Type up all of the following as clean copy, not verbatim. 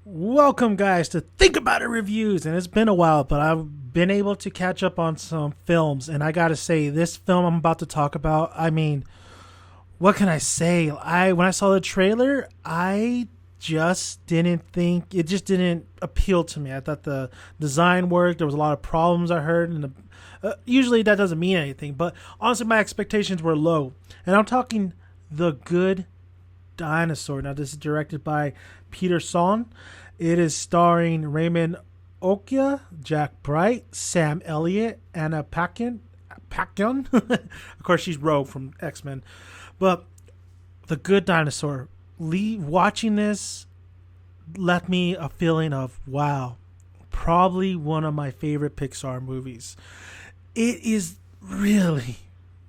Welcome, guys, to Think About It Reviews. And it's been a while, but I've been able to catch up on some films. And I got to say, this film I'm about to talk about, I mean, what can I say? When I saw the trailer, I just didn't think, it just didn't appeal to me. I thought the design worked. There was a lot of problems I heard. And usually that doesn't mean anything. But honestly, my expectations were low. And I'm talking The Good Dinosaur. Now, this is directed by Peter Sohn. It is starring Raymond Okia, Jack Bright, Sam Elliott, Anna Paquin. Of course, she's Rogue from X-Men. But The Good Dinosaur. Watching this left me a feeling of, wow, probably one of my favorite Pixar movies. It is really,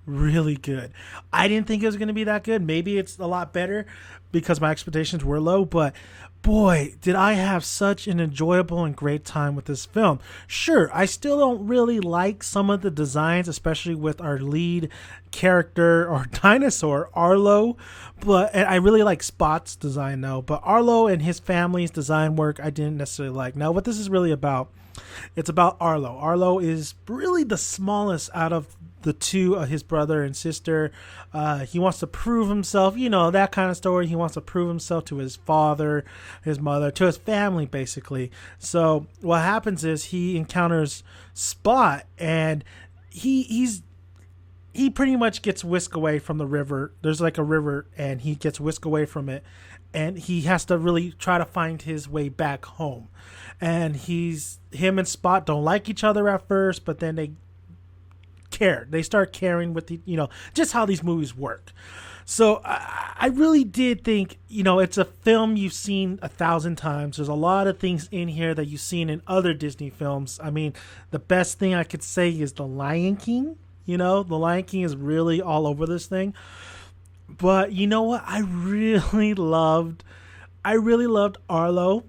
really good. I didn't think it was going to be that good. Maybe it's a lot better because my expectations were low, but boy, did I have such an enjoyable and great time with this film. Sure, I still don't really like some of the designs, especially with our lead character or dinosaur, Arlo, and I really like Spot's design though, but Arlo and his family's design work I didn't necessarily like. Now, what this is really about, it's about Arlo. Arlo is really the smallest out of the two, his brother and sister. He wants to prove himself, that kind of story. He wants to prove himself to his father, his mother, to his family, basically. So what happens is he encounters Spot, and he pretty much gets whisked away from the river. There's like a river, and he gets whisked away from it, and he has to really try to find his way back home. And him and Spot don't like each other at first, but then they start caring with just how these movies work. So I really did think, it's a film you've seen 1,000 times. There's a lot of things in here that you've seen in other Disney films. I mean, the best thing I could say is The Lion King. The Lion King is really all over this thing. But you know what? I really loved Arlo.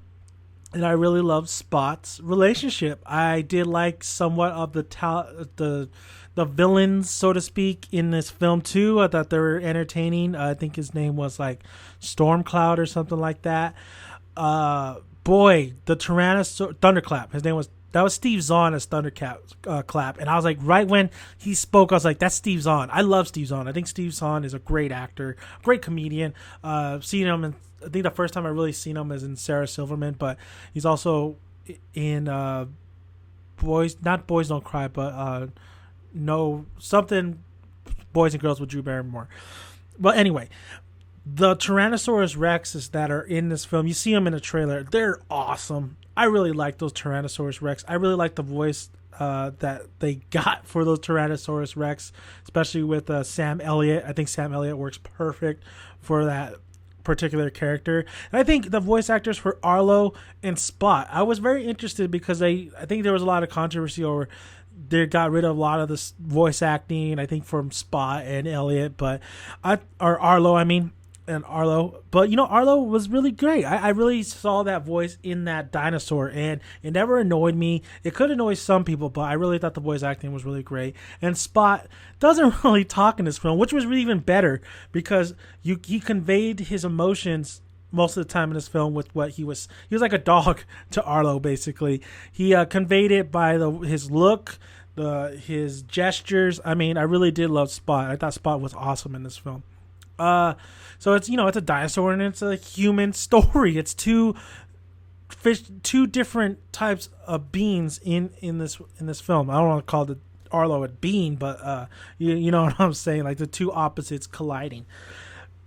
And I really loved Spot's relationship. I did like somewhat of the villains, so to speak, in this film too. I thought they were entertaining. I think his name was like Stormcloud or something like that. The Tyrannosaurus Thunderclap. That was Steve Zahn as Thunderclap. And I was like, right when he spoke, I was like, that's Steve Zahn. I love Steve Zahn. I think Steve Zahn is a great actor, great comedian. Seeing him I think the first time I really seen him is in Sarah Silverman, but he's also in Boys Don't Cry, but something Boys and Girls with Drew Barrymore. But anyway, the Tyrannosaurus Rexes that are in this film, you see them in the trailer. They're awesome. I really like those Tyrannosaurus Rex. I really like the voice that they got for those Tyrannosaurus Rex, especially with Sam Elliott. I think Sam Elliott works perfect for that particular character. And I think the voice actors for Arlo and Spot, I was very interested because I think there was a lot of controversy over they got rid of a lot of this voice acting, I think, from Spot and Elliott, but Arlo. But Arlo was really great. I really saw that voice in that dinosaur, and it never annoyed me. It could annoy some people, but I really thought the voice acting was really great. And Spot doesn't really talk in this film, which was really even better because he conveyed his emotions most of the time in this film with what he was like a dog to Arlo, basically. He conveyed it by his look, his gestures. I mean, I really did love Spot. I thought Spot was awesome in this film. So it's it's a dinosaur and it's a human story. It's two different types of beings in this film. I don't want to call Arlo a being, but you know what I'm saying, like the two opposites colliding.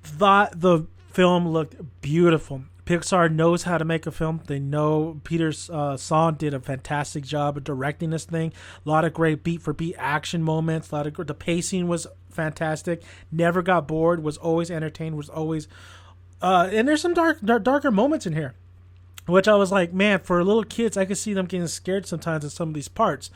Thought the film looked beautiful. Pixar knows how to make a film. They know Peter Sohn did a fantastic job of directing this thing. A lot of great beat for beat action moments. The pacing was fantastic. Never got bored. Was always entertained. Was always and there's some darker moments in here, which I was like, man, for little kids, I could see them getting scared sometimes in some of these parts.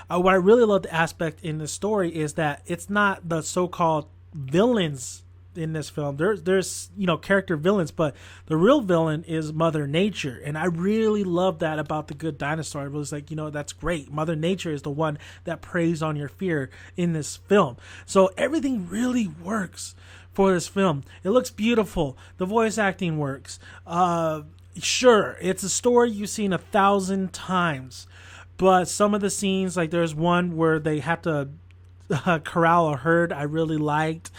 What I really love the aspect in this story is that it's not the so-called villains in this film. There's character villains, but the real villain is Mother Nature, and I really love that about The Good Dinosaur. I was like, that's great. Mother Nature is the one that preys on your fear in this film. So everything really works for this film. It looks beautiful. The voice acting works. Sure, it's a story you've seen 1,000 times, but some of the scenes, like there's one where they have to corral a herd, I really liked.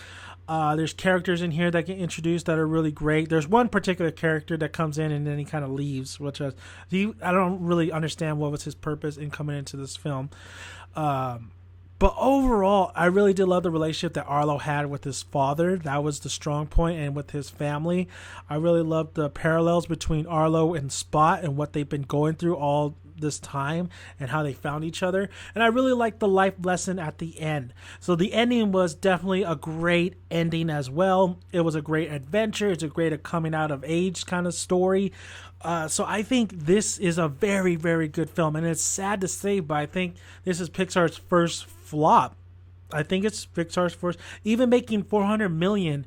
There's characters in here that get introduced that are really great. There's one particular character that comes in and then he kind of leaves, which I don't really understand what was his purpose in coming into this film. But overall, I really did love the relationship that Arlo had with his father. That was the strong point, and with his family. I really loved the parallels between Arlo and Spot and what they've been going through all this time and how they found each other. And I really liked the life lesson at the end. So the ending was definitely a great ending as well. It was a great adventure. It's a great coming out of age kind of story. So I think this is a very, very good film. And it's sad to say, but I think this is Pixar's first flop. I think it's Pixar's first. Even making $400 million,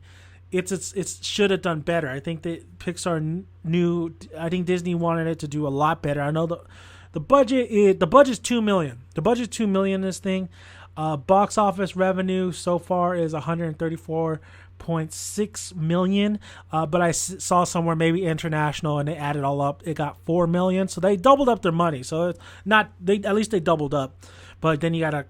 it should have done better. I think that Pixar knew. I think Disney wanted it to do a lot better. I know the budget's $2 million. The budget's $2 million. This thing, box office revenue so far is $134.6 million. But I saw somewhere maybe international, and they added all up. It got $4 million. So they doubled up their money. So it's not at least they doubled up. But then you got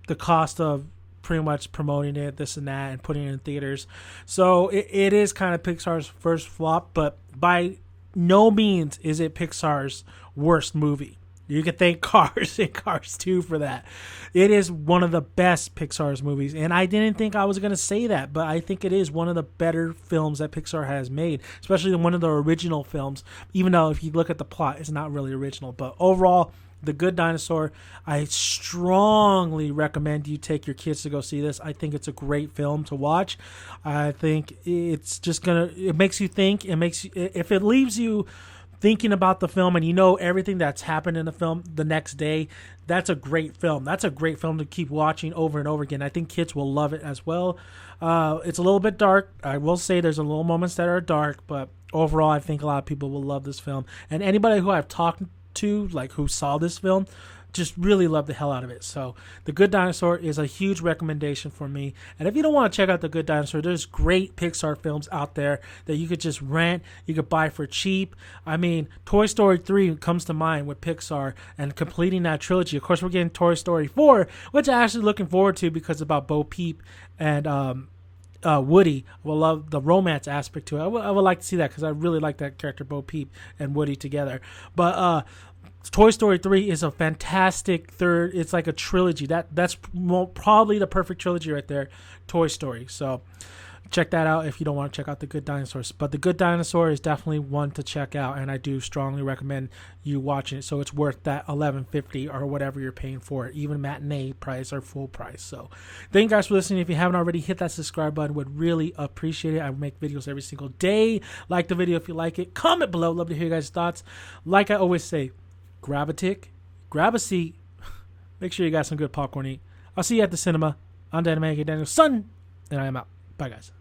the cost of pretty much promoting it, this and that, and putting it in theaters. So it is kind of Pixar's first flop, but by no means is it Pixar's worst movie. You can thank Cars and Cars 2 for that. It is one of the best Pixar's movies, and I didn't think I was going to say that, but I think it is one of the better films that Pixar has made, especially one of the original films, even though if you look at the plot, it's not really original. But overall, The Good Dinosaur, I strongly recommend you take your kids to go see this. I think it's a great film to watch. I think it's just it makes you think. If it leaves you thinking about the film and you know everything that's happened in the film the next day, that's a great film. That's a great film to keep watching over and over again. I think kids will love it as well. It's a little bit dark. I will say there's a little moments that are dark, but overall, I think a lot of people will love this film. And anybody who I've talked to, like who saw this film, just really loved the hell out of it. So The Good Dinosaur is a huge recommendation for me. And if you don't want to check out The Good Dinosaur, there's great Pixar films out there that you could just rent, you could buy for cheap. I mean, Toy Story 3 comes to mind with Pixar and completing that trilogy. Of course, we're getting Toy Story 4, which I'm actually looking forward to because it's about Bo Peep and Woody. Will love the romance aspect to it. I would like to see that because I really like that character Bo Peep and Woody together. But Toy Story 3 is a fantastic third. It's like a trilogy. That's probably the perfect trilogy right there, Toy Story. So check that out if you don't want to check out The Good Dinosaurs. But The Good Dinosaur is definitely one to check out, and I do strongly recommend you watching it. So it's worth that $11.50 or whatever you're paying for it, even matinee price or full price. So thank you guys for listening. If you haven't already, hit that subscribe button. Would really appreciate it. I make videos every single day. Like the video if you like it. Comment below. Love to hear your guys' thoughts. Like I always say, grab a tick, grab a seat, make sure you got some good popcorn to eat. I'll see you at the cinema. I'm Daniel Son, and I am out. Bye, guys.